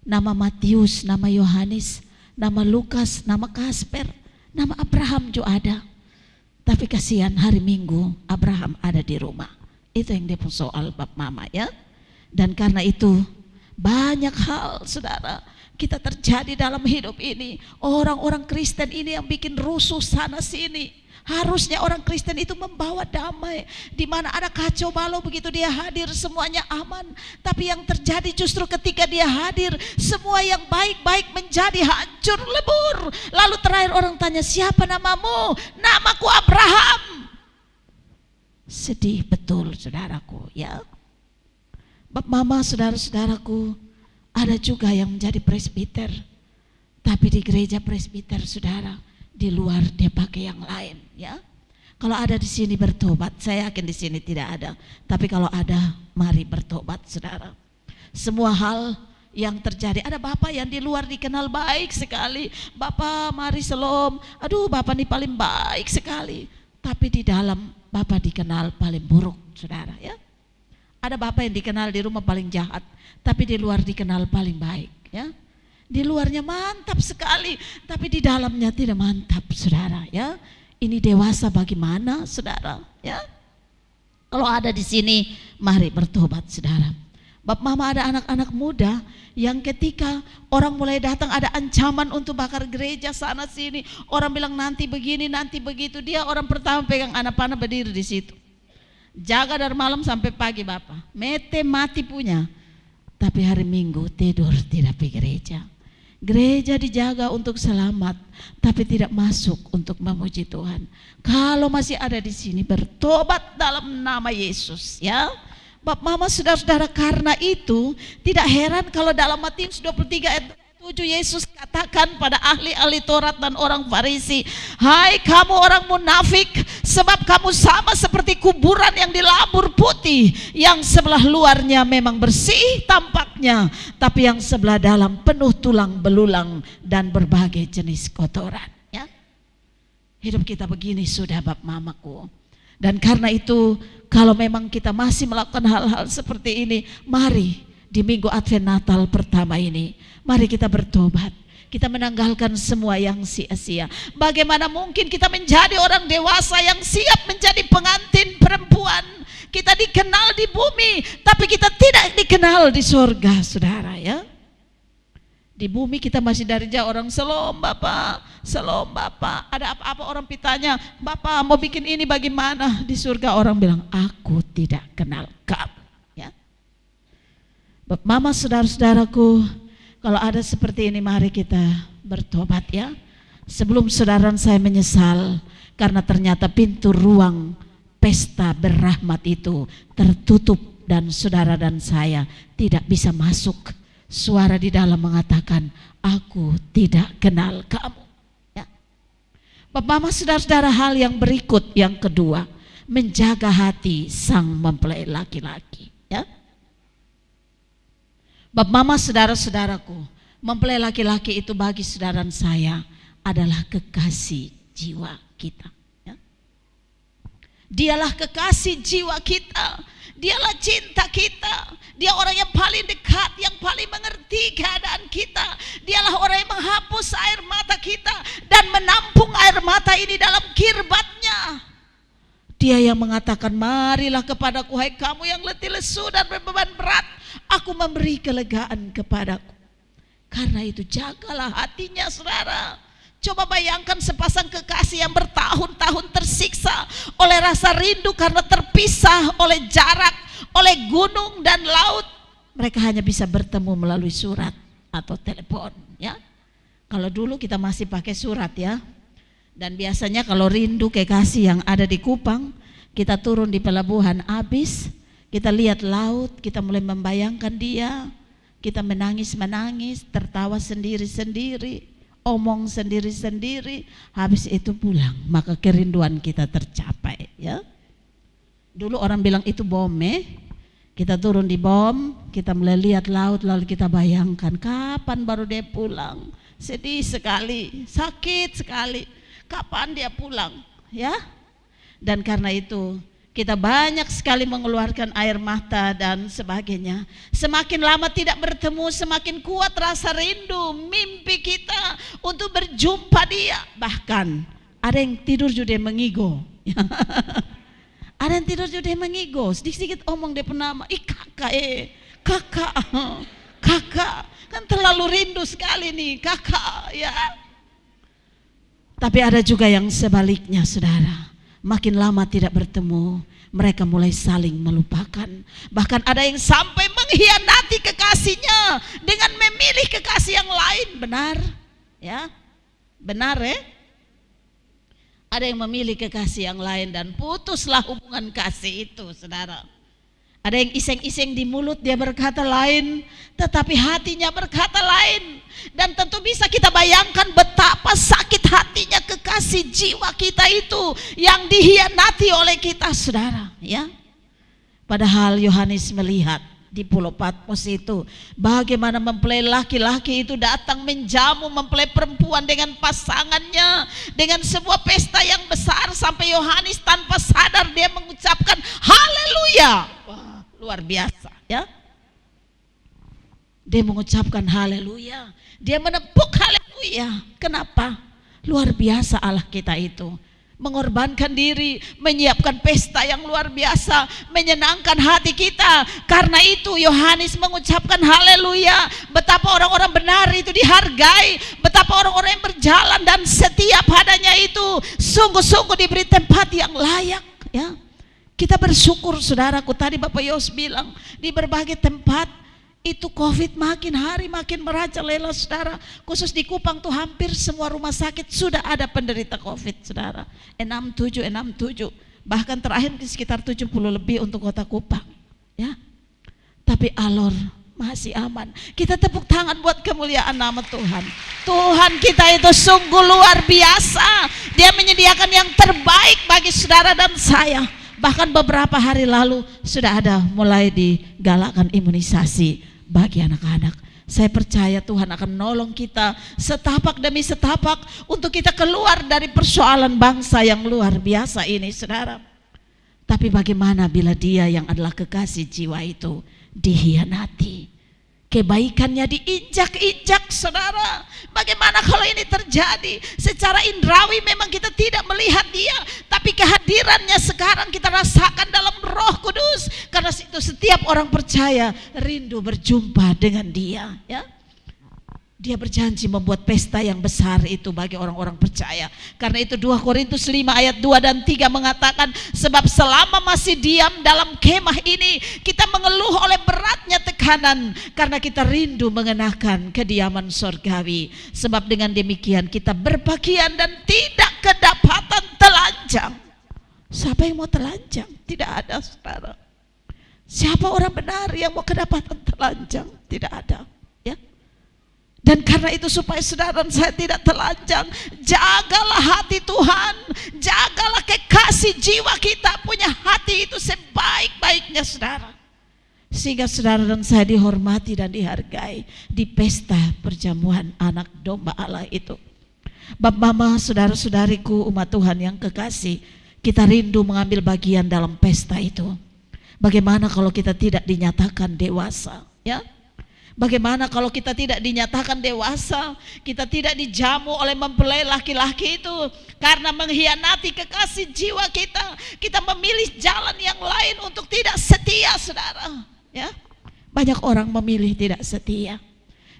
nama Matius, nama Yohanes, nama Lukas, nama Kasper, nama Abraham juga ada. Tapi kasihan hari Minggu Abraham ada di rumah. Itu yang dia soal Bapak Mama, ya. Dan karena itu banyak hal, saudara, kita terjadi dalam hidup ini. Orang-orang Kristen ini yang bikin rusuh sana sini. Harusnya orang Kristen itu membawa damai. Di mana ada kacau balau, begitu dia hadir semuanya aman. Tapi yang terjadi justru ketika dia hadir, semua yang baik-baik menjadi hancur lebur. Lalu terakhir orang tanya, siapa namamu? Namaku Abraham. Sedih betul, saudaraku, ya. Bapak Mama, saudara-saudaraku, ada juga yang menjadi presbiter. Tapi di gereja presbiter, saudara, di luar dia pakai yang lain, ya. Kalau ada di sini bertobat, saya yakin di sini tidak ada. Tapi kalau ada, mari bertobat, saudara. Semua hal yang terjadi, ada bapak yang di luar dikenal baik sekali. Bapak mari selom, aduh bapak ini paling baik sekali. Tapi di dalam bapak dikenal paling buruk, saudara, ya. Ada bapak yang dikenal di rumah paling jahat, tapi di luar dikenal paling baik, ya. Di luarnya mantap sekali, tapi di dalamnya tidak mantap, saudara, ya. Ini dewasa bagaimana, saudara, ya. Kalau ada di sini, mari bertobat, saudara. Bapak Mama, ada anak-anak muda yang ketika orang mulai datang ada ancaman untuk bakar gereja sana sini. Orang bilang nanti begini, nanti begitu. Dia orang pertama pegang anak panah berdiri di situ. Jaga dari malam sampai pagi Bapak. Mete mati punya. Tapi hari Minggu tidur tidak pergi gereja. Gereja dijaga untuk selamat, tapi tidak masuk untuk memuji Tuhan. Kalau masih ada di sini, bertobat dalam nama Yesus, ya. Bapak Mama, saudara-saudara, karena itu tidak heran kalau dalam Matius 23 ayat 7 Yesus katakan pada ahli-ahli Taurat dan orang Farisi, "Hai kamu orang munafik, sebab kamu sama seperti kuburan yang dilabur putih, yang sebelah luarnya memang bersih tampaknya, tapi yang sebelah dalam penuh tulang belulang dan berbagai jenis kotoran." Ya, hidup kita begini sudah bab mamaku. Dan karena itu, kalau memang kita masih melakukan hal-hal seperti ini, mari di minggu Advent Natal pertama ini, mari kita bertobat. Kita menanggalkan semua yang sia-sia. Bagaimana mungkin kita menjadi orang dewasa yang siap menjadi pengantin perempuan? Kita dikenal di bumi, tapi kita tidak dikenal di surga, saudara ya. Di bumi kita masih dari jauh orang, "Selom Bapak, selom Bapak." Ada apa-apa orang pitanya, "Bapak mau bikin ini bagaimana?" Di surga orang bilang, "Aku tidak kenal kamu." Ya. Bapak, mama, saudara-saudaraku, kalau ada seperti ini, mari kita bertobat ya. Sebelum saudara saya menyesal, karena ternyata pintu ruang pesta berrahmat itu tertutup dan saudara dan saya tidak bisa masuk. Suara di dalam mengatakan, "Aku tidak kenal kamu." Ya. Bapak, mama, saudara-saudara, hal yang berikut, yang kedua, menjaga hati sang mempelai laki-laki. Ya. Bapak, mama, saudara-saudaraku, mempelai laki-laki itu bagi saudara saya adalah kekasih jiwa kita. Ya. Dialah kekasih jiwa kita, dialah cinta kita, dia orang yang paling dekat, yang paling mengerti keadaan kita. Dialah orang yang menghapus air mata kita dan menampung air mata ini dalam kirbatnya. Dia yang mengatakan, "Marilah kepadaku hai kamu yang letih lesu dan berbeban berat, aku memberi kelegaan kepadaku." Karena itu jagalah hatinya, saudara. Coba bayangkan sepasang kekasih yang bertahun-tahun tersiksa oleh rasa rindu karena terpisah oleh jarak, oleh gunung dan laut. Mereka hanya bisa bertemu melalui surat atau telepon ya. Kalau dulu kita masih pakai surat ya. Dan biasanya kalau rindu kekasih yang ada di Kupang, kita turun di pelabuhan habis, kita lihat laut, kita mulai membayangkan dia, kita menangis-menangis, tertawa sendiri-sendiri, omong sendiri-sendiri, habis itu pulang, maka kerinduan kita tercapai ya. Dulu orang bilang itu bom kita turun di bom, kita mulai lihat laut, lalu kita bayangkan kapan baru dia pulang. Sedih sekali, sakit sekali, kapan dia pulang ya. Dan karena itu kita banyak sekali mengeluarkan air mata dan sebagainya. Semakin lama tidak bertemu, semakin kuat rasa rindu, mimpi kita untuk berjumpa dia. Bahkan ada yang tidur juga mengigo. Ada yang tidur juga mengigo, sedikit-sedikit omong dia penama, kakak, kakak, kan terlalu rindu sekali nih kakak ya. Tapi ada juga yang sebaliknya, saudara. Makin lama tidak bertemu, mereka mulai saling melupakan. Bahkan ada yang sampai mengkhianati kekasihnya dengan memilih kekasih yang lain. Benar ya, benar ya. Ada yang memilih kekasih yang lain dan putuslah hubungan kasih itu, saudara. Ada yang iseng-iseng di mulut dia berkata lain, tetapi hatinya berkata lain. Dan tentu bisa kita bayangkan betapa sakit hatinya kekasih jiwa kita itu yang dikhianati oleh kita, saudara ya. Padahal Yohanes melihat di Pulau Patmos itu bagaimana mempelai laki-laki itu datang menjamu mempelai perempuan dengan pasangannya dengan sebuah pesta yang besar, sampai Yohanes tanpa sadar dia mengucapkan haleluya. Wah, luar biasa ya. Dia mengucapkan haleluya, dia menepuk haleluya. Kenapa? Luar biasa Allah kita itu, mengorbankan diri, menyiapkan pesta yang luar biasa, menyenangkan hati kita. Karena itu Yohanes mengucapkan haleluya. Betapa orang-orang benar itu dihargai, betapa orang-orang yang berjalan dan setia padanya itu sungguh-sungguh diberi tempat yang layak ya. Kita bersyukur, saudaraku. Tadi Bapak Yos bilang di berbagai tempat itu COVID makin hari makin merajalela, saudara. Khusus di Kupang tuh hampir semua rumah sakit sudah ada penderita COVID, saudara. 67. Bahkan terakhir sekitar 70 lebih untuk kota Kupang ya. Tapi alor masih aman. Kita tepuk tangan buat kemuliaan nama Tuhan. Tuhan kita itu sungguh luar biasa. Dia menyediakan yang terbaik bagi saudara dan saya. Bahkan beberapa hari lalu sudah ada mulai digalakkan imunisasi bagi anak-anak. Saya percaya Tuhan akan menolong kita setapak demi setapak untuk kita keluar dari persoalan bangsa yang luar biasa ini, saudara. Tapi bagaimana bila dia yang adalah kekasih jiwa itu dikhianati, kebaikannya diinjak-injak, saudara? Bagaimana kalau ini terjadi? Secara indrawi memang kita tidak melihat dia, tapi kehadirannya sekarang kita rasakan dalam Roh Kudus. Karena itu setiap orang percaya rindu berjumpa dengan dia, ya. Dia berjanji membuat pesta yang besar itu bagi orang-orang percaya. Karena itu 2 Korintus 5 ayat 2 dan 3 mengatakan, sebab selama masih diam dalam kemah ini, kita mengeluh oleh beratnya tekanan, karena kita rindu mengenakan kediaman sorgawi. Sebab dengan demikian kita berpakaian dan tidak kedapatan telanjang. Siapa yang mau telanjang? Tidak ada, saudara. Siapa orang benar yang mau kedapatan telanjang? Tidak ada. Dan karena itu supaya saudara dan saya tidak telanjang, jagalah hati Tuhan, jagalah kekasih jiwa kita, punya hati itu sebaik-baiknya, saudara. Sehingga saudara dan saya dihormati dan dihargai di pesta perjamuan anak domba Allah itu. Bapak, mama, saudara-saudariku, umat Tuhan yang kekasih, kita rindu mengambil bagian dalam pesta itu. Bagaimana kalau kita tidak dinyatakan dewasa, ya? Bagaimana kalau kita tidak dinyatakan dewasa, kita tidak dijamu oleh mempelai laki-laki itu karena mengkhianati kekasih jiwa kita. Kita memilih jalan yang lain untuk tidak setia, saudara. Ya, banyak orang memilih tidak setia.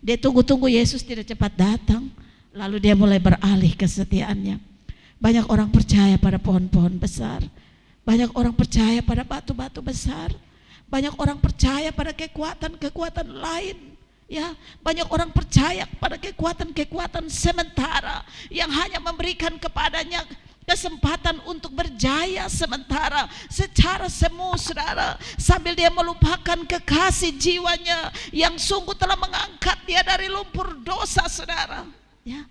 Dia tunggu-tunggu Yesus tidak cepat datang, lalu dia mulai beralih kesetiaannya. Banyak orang percaya pada pohon-pohon besar, banyak orang percaya pada batu-batu besar, banyak orang percaya pada kekuatan-kekuatan lain. Ya, banyak orang percaya pada kekuatan-kekuatan sementara yang hanya memberikan kepadanya kesempatan untuk berjaya sementara secara semu, saudara, sambil dia melupakan kekasih jiwanya yang sungguh telah mengangkat dia dari lumpur dosa, saudara. Ya,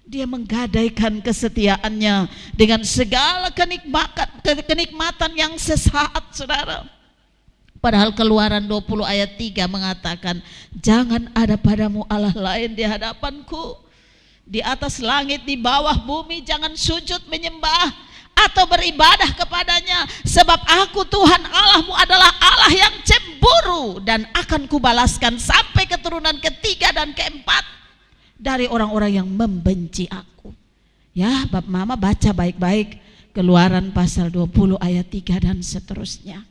dia menggadaikan kesetiaannya dengan segala kenikmatan yang sesaat, saudara. Padahal Keluaran 20 ayat 3 mengatakan, jangan ada padamu Allah lain di hadapanku. Di atas langit, di bawah bumi, jangan sujud menyembah atau beribadah kepadanya. Sebab aku Tuhan Allahmu adalah Allah yang cemburu, dan akan kubalaskan sampai keturunan ketiga dan keempat dari orang-orang yang membenci aku. Ya, Bapak Mama baca baik-baik Keluaran pasal 20 ayat 3 dan seterusnya.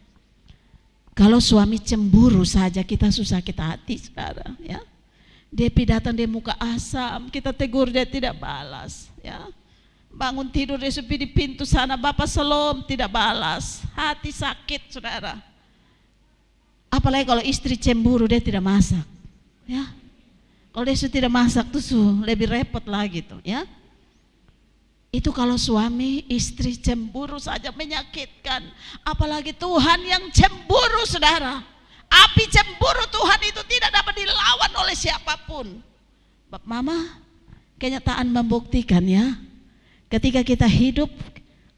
Kalau suami cemburu saja kita susah kita hati, saudara, ya. Dia datang di muka asam, kita tegur dia tidak balas, ya. Bangun tidur dia sepi di pintu sana, Bapak Selom tidak balas, hati sakit, saudara. Apalagi kalau istri cemburu dia tidak masak, ya. Kalau dia tidak masak tuh lebih repot lagi tuh, ya. Itu kalau suami istri cemburu saja menyakitkan, apalagi Tuhan yang cemburu, saudara. Api cemburu Tuhan itu tidak dapat dilawan oleh siapapun. Bapak Mama, kenyataan membuktikan, ya. Ketika kita hidup,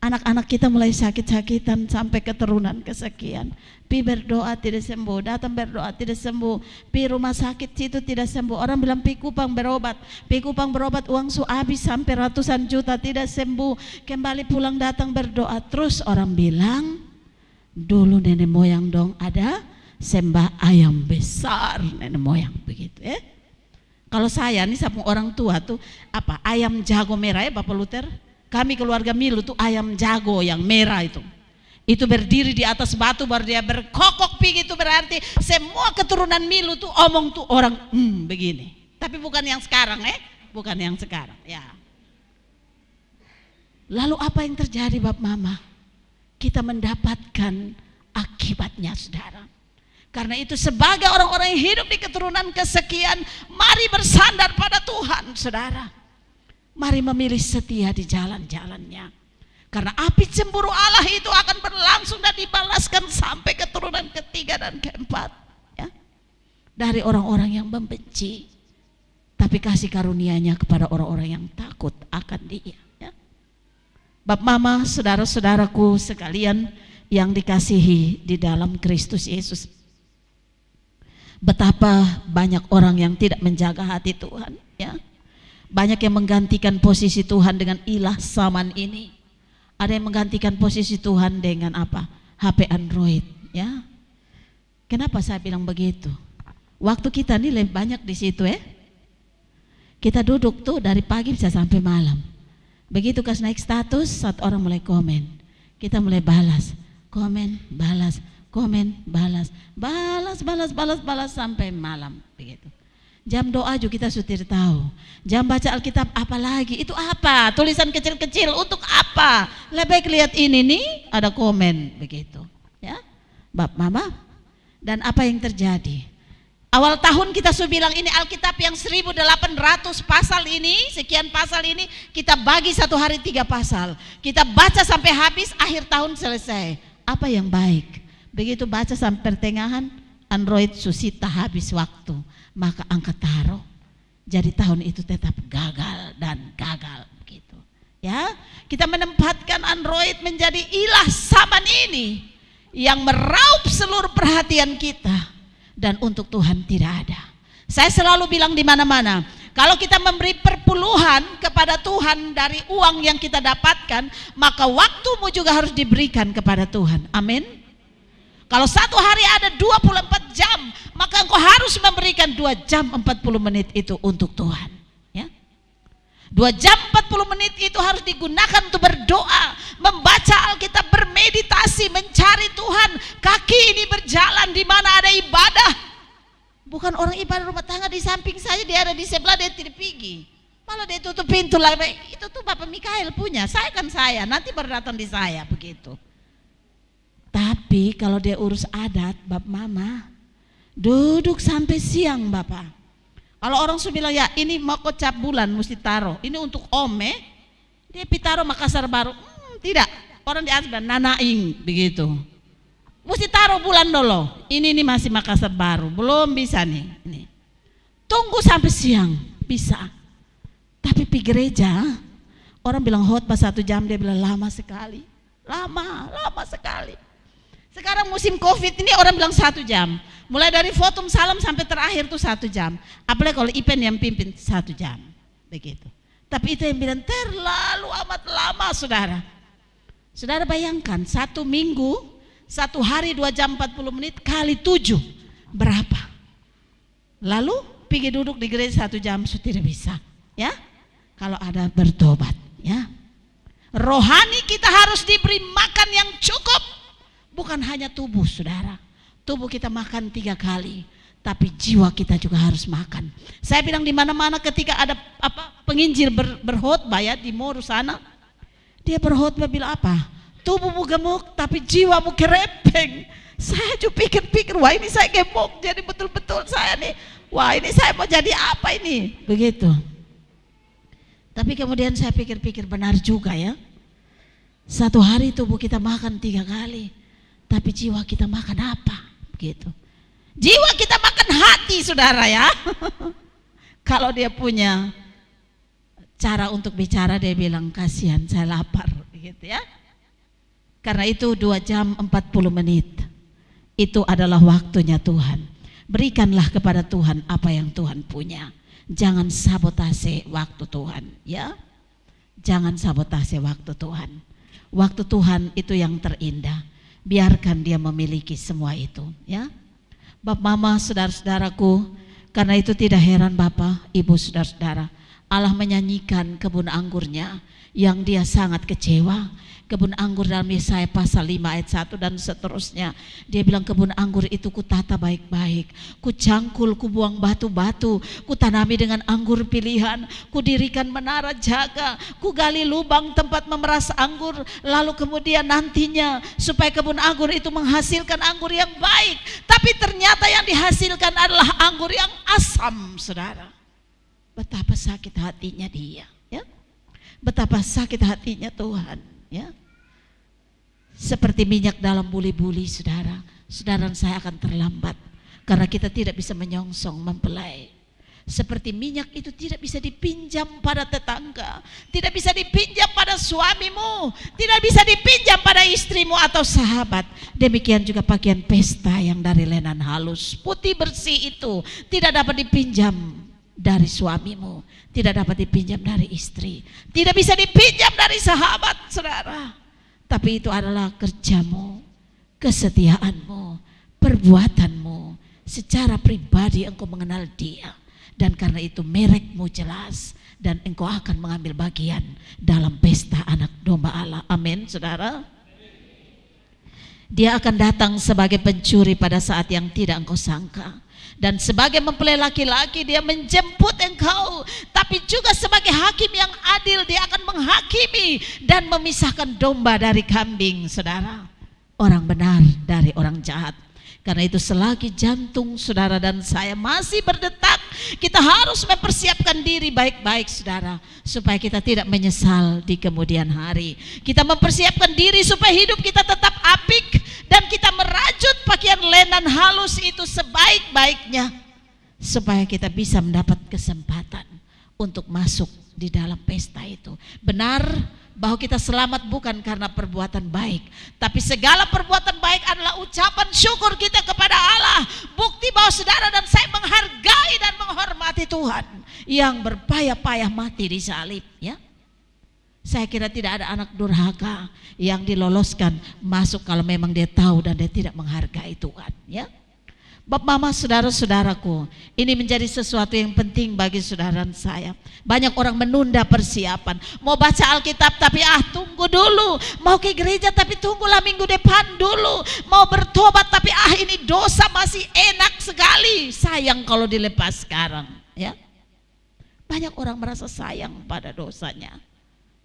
anak-anak kita mulai sakit-sakitan sampai keturunan kesekian. Pi berdoa tidak sembuh, datang berdoa tidak sembuh, pi rumah sakit situ tidak sembuh. Orang bilang pi Kupang berobat uang su habis sampai ratusan juta tidak sembuh. Kembali pulang datang berdoa terus. Orang bilang dulu nenek moyang dong ada sembah ayam besar, nenek moyang begitu, ya. Kalau saya nih sama orang tua tuh apa, ayam jago merah, ya Bapak Luther. Kami keluarga Milu tuh ayam jago yang merah itu berdiri di atas batu baru dia berkokok pigi, itu berarti semua keturunan Milu tuh omong tuh orang begini. Tapi bukan yang sekarang, bukan yang sekarang, ya. Lalu apa yang terjadi, Bapak Mama? Kita mendapatkan akibatnya, saudara. Karena itu sebagai orang-orang yang hidup di keturunan kesekian, mari bersandar pada Tuhan, saudara. Mari memilih setia di jalan-jalannya. Karena api cemburu Allah itu akan berlangsung dan dibalaskan sampai keturunan ketiga dan keempat, ya. dari orang-orang yang membenci, tapi kasih karunia-Nya kepada orang-orang yang takut akan Dia, ya. Bapak Mama, saudara-saudaraku sekalian yang dikasihi di dalam Kristus Yesus, betapa banyak orang yang tidak menjaga hati Tuhan, ya. Banyak yang menggantikan posisi Tuhan dengan ilah zaman ini. Ada yang menggantikan posisi Tuhan dengan apa? HP Android, ya. Kenapa saya bilang begitu? Waktu kita nih lebih banyak di situ, ya. Kita duduk tuh dari pagi bisa sampai malam. Begitu kas naik status, satu orang mulai komen, kita mulai balas, komen, balas, komen, balas, balas sampai malam, begitu. Jam doa juga kita sudah tahu. Jam baca Alkitab apalagi, itu apa? Tulisan kecil-kecil untuk apa? Lebih baik lihat ini nih, ada komen, begitu, ya. Bapak Mama, dan apa yang terjadi? Awal tahun kita sudah bilang ini Alkitab yang 1800 pasal ini, sekian pasal ini kita bagi satu hari 3 pasal. Kita baca sampai habis, akhir tahun selesai. Apa yang baik? Begitu baca sampai pertengahan, Android susita habis waktu, maka angkat taruh. Jadi tahun itu tetap gagal dan gagal, begitu. Ya, kita menempatkan Android menjadi ilah zaman ini yang meraup seluruh perhatian kita, dan untuk Tuhan tidak ada. Saya selalu bilang di mana-mana, kalau kita memberi perpuluhan kepada Tuhan dari uang yang kita dapatkan, maka waktumu juga harus diberikan kepada Tuhan. Amin. Kalau satu hari ada 24 jam, maka engkau harus memberikan 2 jam 40 menit itu untuk Tuhan, ya. 2 jam 40 menit itu harus digunakan untuk berdoa, membaca Alkitab, bermeditasi, mencari Tuhan. Kaki ini berjalan di mana ada ibadah. Bukan orang ibadah rumah tangga di samping saya, dia ada di sebelah, dia tidak pergi. Malah dia tutup pintu lagi. Itu tuh Bapak Mikael punya, saya kan saya, nanti baru datang di saya, begitu. Tapi kalau dia urus adat, Bapak Mama, duduk sampai siang Bapak. Kalau orang sudah bilang, ya ini mau kocap bulan mesti taruh, ini untuk Om, dia taruh Makassar Baru. Tidak, orang di atas bilang Nanaing, begitu. Mesti taruh bulan dulu. Ini masih Makassar Baru, belum bisa nih. Ini. Tunggu sampai siang, bisa. Tapi di gereja, orang bilang khotbah 1 jam, dia bilang lama sekali. Lama sekali. Sekarang musim Covid ini orang bilang 1 jam. Mulai dari fotum salam sampai terakhir tuh 1 jam. Apalagi kalau Ipen yang pimpin 1 jam. Begitu. Tapi itu yang bilang terlalu amat lama, saudara. Saudara bayangkan 1 minggu, 1 hari 2 jam 40 menit kali 7. Berapa? Lalu pergi duduk di gereja 1 jam sudah tidak bisa. Ya, kalau ada bertobat, ya. Rohani kita harus diberi makan yang cukup. Bukan hanya tubuh, saudara. Tubuh kita makan 3 kali, tapi jiwa kita juga harus makan. Saya bilang di mana-mana ketika ada penginjil berkhotbah, ya, di Moro sana, dia berkhotbah bilang apa? Tubuhmu gemuk, tapi jiwamu kerepeng. Saya juga pikir-pikir, wah ini saya gemuk, jadi betul-betul saya nih, wah ini saya mau jadi apa ini? Begitu. Tapi kemudian saya pikir-pikir benar juga, ya. 1 hari tubuh kita makan 3 kali. Tapi jiwa kita makan apa? Begitu. Jiwa kita makan hati, saudara, ya. Kalau dia punya cara untuk bicara, dia bilang kasihan, saya lapar, gitu, ya. Karena itu 2 jam 40 menit itu adalah waktunya Tuhan. Berikanlah kepada Tuhan apa yang Tuhan punya. Jangan sabotase waktu Tuhan, ya. Jangan sabotase waktu Tuhan. Waktu Tuhan itu yang terindah. Biarkan dia memiliki semua itu, ya. Bapak Mama, saudara-saudaraku, karena itu tidak heran Bapak, Ibu, saudara-saudara, Allah menyanyikan kebun anggurnya yang dia sangat kecewa. Kebun anggur dalam Yesaya pasal 5 ayat 1 dan seterusnya. Dia bilang kebun anggur itu kutata baik-baik, ku cangkul, ku buang batu-batu, ku tanami dengan anggur pilihan, ku dirikan menara jaga, ku gali lubang tempat memeras anggur, lalu kemudian nantinya supaya kebun anggur itu menghasilkan anggur yang baik. Tapi ternyata yang dihasilkan adalah anggur yang asam, saudara. Betapa sakit hatinya dia, ya. Betapa sakit hatinya Tuhan, ya. Seperti minyak dalam buli-buli, saudara. Saudara saya akan terlambat. Karena kita tidak bisa menyongsong mempelai. Seperti minyak itu tidak bisa dipinjam pada tetangga, tidak bisa dipinjam pada suamimu, tidak bisa dipinjam pada istrimu atau sahabat. Demikian juga pakaian pesta yang dari lenan halus, putih bersih itu tidak dapat dipinjam dari suamimu, tidak dapat dipinjam dari istri, tidak bisa dipinjam dari sahabat, saudara. Tapi itu adalah kerjamu, kesetiaanmu, perbuatanmu. Secara pribadi engkau mengenal dia. Dan karena itu merekmu jelas, dan engkau akan mengambil bagian dalam pesta anak domba Allah. Amin, saudara. Dia akan datang sebagai pencuri pada saat yang tidak engkau sangka. Dan sebagai mempelai laki-laki dia menjemput engkau. Tapi juga sebagai hakim yang adil, dia akan menghakimi dan memisahkan domba dari kambing, saudara. Orang benar dari orang jahat. Karena itu selagi jantung saudara dan saya masih berdetak, kita harus mempersiapkan diri baik-baik, saudara, supaya kita tidak menyesal di kemudian hari. Kita mempersiapkan diri supaya hidup kita tetap apik, dan kita merajut pakaian lenan halus itu sebaik-baiknya, supaya kita bisa mendapat kesempatan untuk masuk di dalam pesta itu. Benar bahwa kita selamat bukan karena perbuatan baik, tapi segala perbuatan baik adalah ucapan syukur kita kepada Allah. Bukti bahwa saudara dan saya menghargai dan menghormati Tuhan yang berpayah-payah mati di salib, ya. Saya kira tidak ada anak durhaka yang diloloskan masuk kalau memang dia tahu dan dia tidak menghargai Tuhan, ya. Bapak, mama, saudara-saudaraku, ini menjadi sesuatu yang penting bagi saudara dan saya. Banyak orang menunda persiapan. Mau baca Alkitab tapi tunggu dulu. Mau ke gereja tapi tunggulah minggu depan dulu. Mau bertobat tapi ini dosa masih enak sekali. Sayang kalau dilepas sekarang, ya. Banyak orang merasa sayang pada dosanya.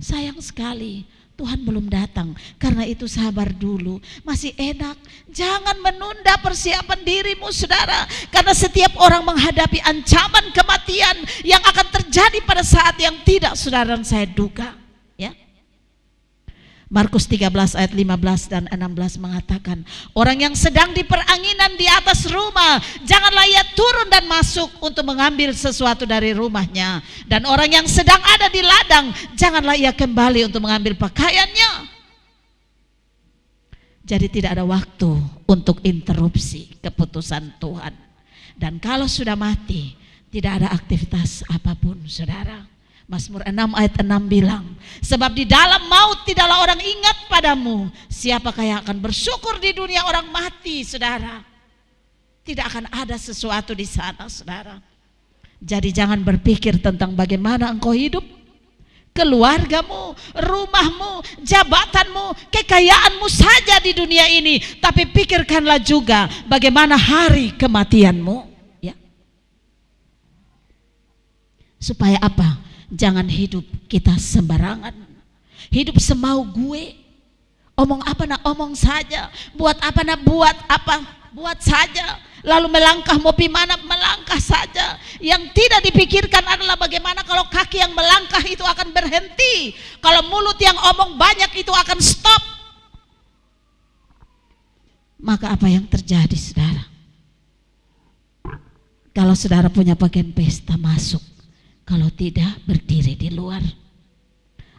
Sayang sekali Tuhan belum datang. Karena itu sabar dulu, masih enak. Jangan menunda persiapan dirimu, saudara. Karena setiap orang menghadapi ancaman kematian yang akan terjadi pada saat yang tidak saudara dan saya duga, ya. Markus 13 ayat 15 dan 16 mengatakan, orang yang sedang di peranginan di atas rumah, janganlah ia turun dan masuk untuk mengambil sesuatu dari rumahnya. Dan orang yang sedang ada di ladang, janganlah ia kembali untuk mengambil pakaiannya. Jadi tidak ada waktu untuk interupsi keputusan Tuhan. Dan kalau sudah mati, tidak ada aktivitas apapun, saudara. Mazmur 6 ayat 6 bilang, sebab di dalam maut tidaklah orang ingat padamu. Siapakah yang akan bersyukur di dunia orang mati, saudara? Tidak akan ada sesuatu di sana, saudara. Jadi jangan berpikir tentang bagaimana engkau hidup, keluargamu, rumahmu, jabatanmu, kekayaanmu saja di dunia ini. Tapi pikirkanlah juga bagaimana hari kematianmu, ya. Supaya apa? Jangan hidup kita sembarangan. Hidup semau gue. Omong apa nak omong saja. Buat apa nak buat apa, buat saja. Lalu melangkah mau mana melangkah saja. Yang tidak dipikirkan adalah bagaimana kalau kaki yang melangkah itu akan berhenti. Kalau mulut yang omong banyak itu akan stop. Maka apa yang terjadi, saudara? Kalau saudara punya pakaian pesta, masuk. Kalau tidak, berdiri di luar.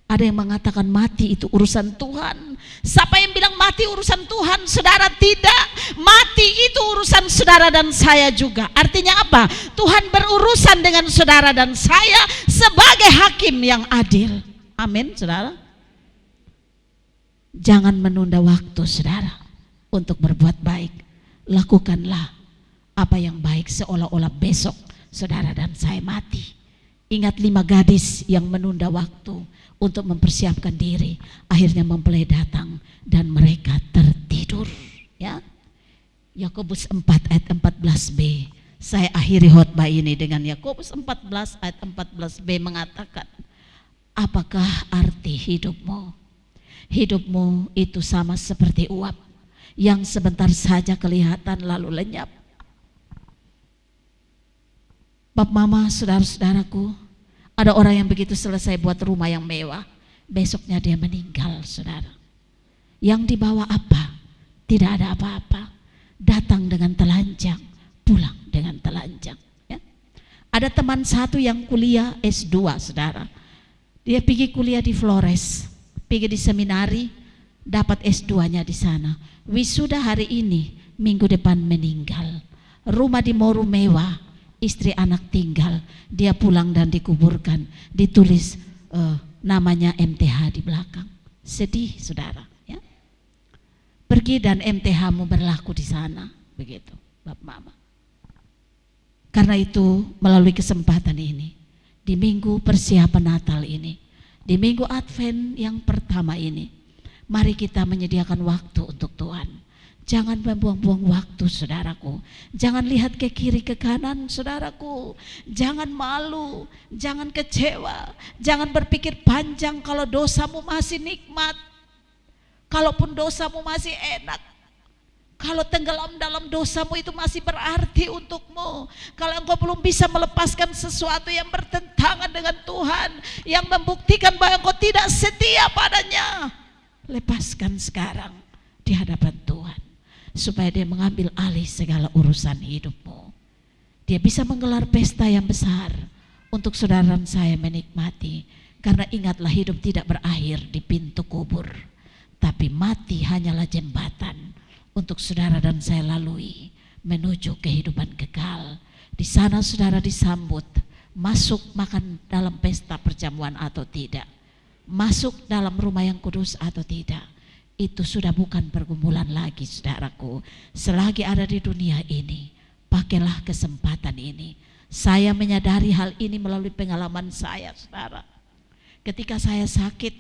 Ada yang mengatakan mati itu urusan Tuhan. Siapa yang bilang mati urusan Tuhan? Saudara, tidak. Mati itu urusan saudara dan saya juga. Artinya apa? Tuhan berurusan dengan saudara dan saya sebagai hakim yang adil. Amin, saudara. Jangan menunda waktu, saudara, untuk berbuat baik. Lakukanlah apa yang baik seolah-olah besok saudara dan saya mati. Ingat 5 gadis yang menunda waktu untuk mempersiapkan diri. Akhirnya mempelai datang dan mereka tertidur, ya. Yakobus 4 ayat 14b. Saya akhiri khotbah ini dengan Yakobus 14 ayat 14b mengatakan, apakah arti hidupmu? Hidupmu itu sama seperti uap yang sebentar saja kelihatan lalu lenyap. Bapak, mama, saudara-saudaraku, ada orang yang begitu selesai buat rumah yang mewah, besoknya dia meninggal, saudara. Yang dibawa apa? Tidak ada apa-apa. Datang dengan telanjang, pulang dengan telanjang. Ya. Ada teman satu yang kuliah S2, saudara. Dia pergi kuliah di Flores, pergi di seminari, dapat S2-nya di sana. Wisuda hari ini, minggu depan meninggal. Rumah di Moru mewah, istri anak tinggal. Dia pulang dan dikuburkan, ditulis namanya MTH di belakang. Sedih, saudara. Ya. Pergi dan MTH-mu berlaku di sana, begitu, Bapak Mama. Karena itu melalui kesempatan ini, di minggu persiapan Natal ini, di minggu Advent yang pertama ini, mari kita menyediakan waktu untuk Tuhan. Jangan membuang-buang waktu, saudaraku. Jangan lihat ke kiri ke kanan, saudaraku. Jangan malu, jangan kecewa, jangan berpikir panjang kalau dosamu masih nikmat. Kalaupun dosamu masih enak, kalau tenggelam dalam dosamu itu masih berarti untukmu. Kalau engkau belum bisa melepaskan sesuatu yang bertentangan dengan Tuhan, yang membuktikan bahwa engkau tidak setia padanya, lepaskan sekarang di hadapan Tuhan, supaya dia mengambil alih segala urusan hidupmu. Dia bisa menggelar pesta yang besar untuk saudara dan saya menikmati. Karena ingatlah, hidup tidak berakhir di pintu kubur, tapi mati hanyalah jembatan untuk saudara dan saya lalui menuju kehidupan kekal. Di sana saudara disambut, masuk makan dalam pesta perjamuan atau tidak, masuk dalam rumah yang kudus atau tidak, itu sudah bukan pergumulan lagi, saudaraku. Selagi ada di dunia ini, pakailah kesempatan ini. Saya menyadari hal ini melalui pengalaman saya, saudara. Ketika saya sakit,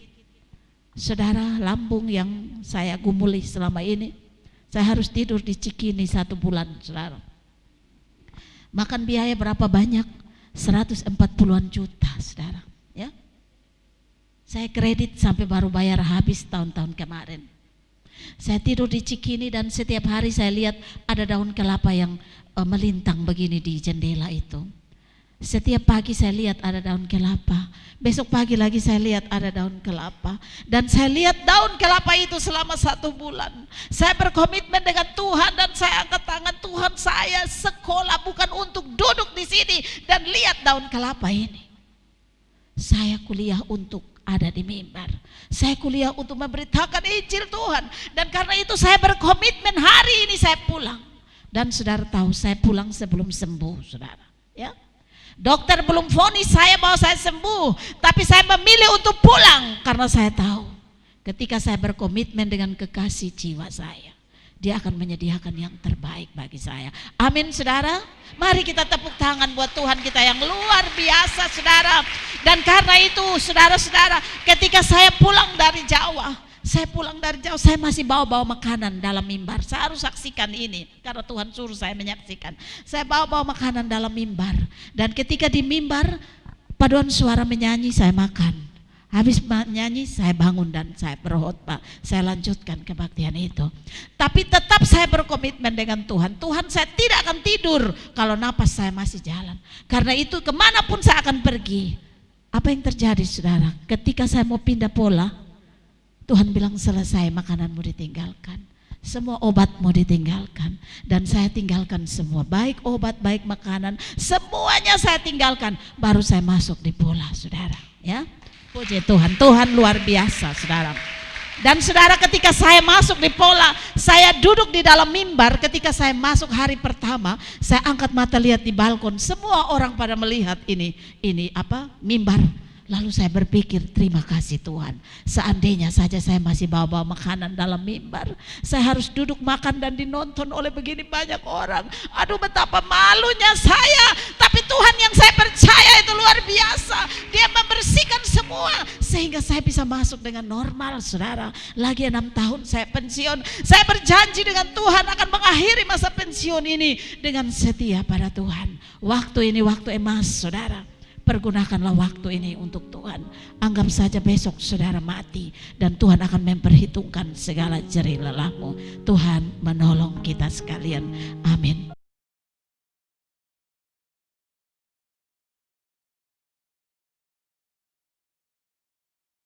saudara, lambung yang saya gumuli selama ini, saya harus tidur di Cikini 1 bulan, saudara. Makan biaya berapa banyak? 140-an juta, saudara. Ya, saya kredit sampai baru bayar habis tahun-tahun kemarin. Saya tidur di Cikini dan setiap hari saya lihat ada daun kelapa yang melintang begini di jendela itu. Setiap pagi saya lihat ada daun kelapa, besok pagi lagi saya lihat ada daun kelapa, dan saya lihat daun kelapa itu selama 1 bulan. Saya berkomitmen dengan Tuhan dan saya angkat tangan, Tuhan, saya sekolah bukan untuk duduk di sini dan lihat daun kelapa ini. Saya kuliah untuk ada di mimbar. Saya kuliah untuk memberitakan Injil Tuhan, dan karena itu saya berkomitmen hari ini saya pulang. Dan saudara tahu, saya pulang sebelum sembuh, saudara. Ya. Dokter belum vonis saya bahwa saya sembuh, tapi saya memilih untuk pulang karena saya tahu ketika saya berkomitmen dengan kekasih jiwa saya, dia akan menyediakan yang terbaik bagi saya. Amin, saudara. Mari kita tepuk tangan buat Tuhan kita yang luar biasa, saudara. Dan karena itu, saudara-saudara, ketika saya pulang dari Jawa, saya masih bawa-bawa makanan dalam mimbar. Saya harus saksikan ini karena Tuhan suruh saya menyaksikan. Saya bawa-bawa makanan dalam mimbar, dan ketika di mimbar paduan suara menyanyi, saya makan. Habis menyanyi saya bangun dan saya berkhotbah. Saya lanjutkan kebaktian itu. Tapi tetap saya berkomitmen dengan Tuhan. Tuhan, saya tidak akan tidur kalau napas saya masih jalan. Karena itu kemanapun saya akan pergi. Apa yang terjadi, saudara? Ketika saya mau pindah pola, Tuhan bilang, selesai, makananmu ditinggalkan, semua obatmu ditinggalkan, dan saya tinggalkan semua, baik obat, baik makanan, semuanya saya tinggalkan, baru saya masuk di pola, saudara. Ya, puji Tuhan, Tuhan luar biasa, saudara. Dan saudara, ketika saya masuk di pola, saya duduk di dalam mimbar. Ketika saya masuk hari pertama, saya angkat mata lihat di balkon, semua orang pada melihat ini mimbar. Lalu saya berpikir, terima kasih Tuhan, seandainya saja saya masih bawa-bawa makanan dalam mimbar, saya harus duduk makan dan dinonton oleh begini banyak orang. Aduh, betapa malunya saya. Tapi Tuhan yang saya percaya itu luar biasa. Dia membersihkan semua sehingga saya bisa masuk dengan normal, saudara. Lagi 6 tahun saya pensiun. Saya berjanji dengan Tuhan akan mengakhiri masa pensiun ini dengan setia pada Tuhan. Waktu ini waktu emas, saudara. Pergunakanlah waktu ini untuk Tuhan. Anggap saja besok saudara mati, dan Tuhan akan memperhitungkan segala jerih lelahmu. Tuhan menolong kita sekalian. Amin.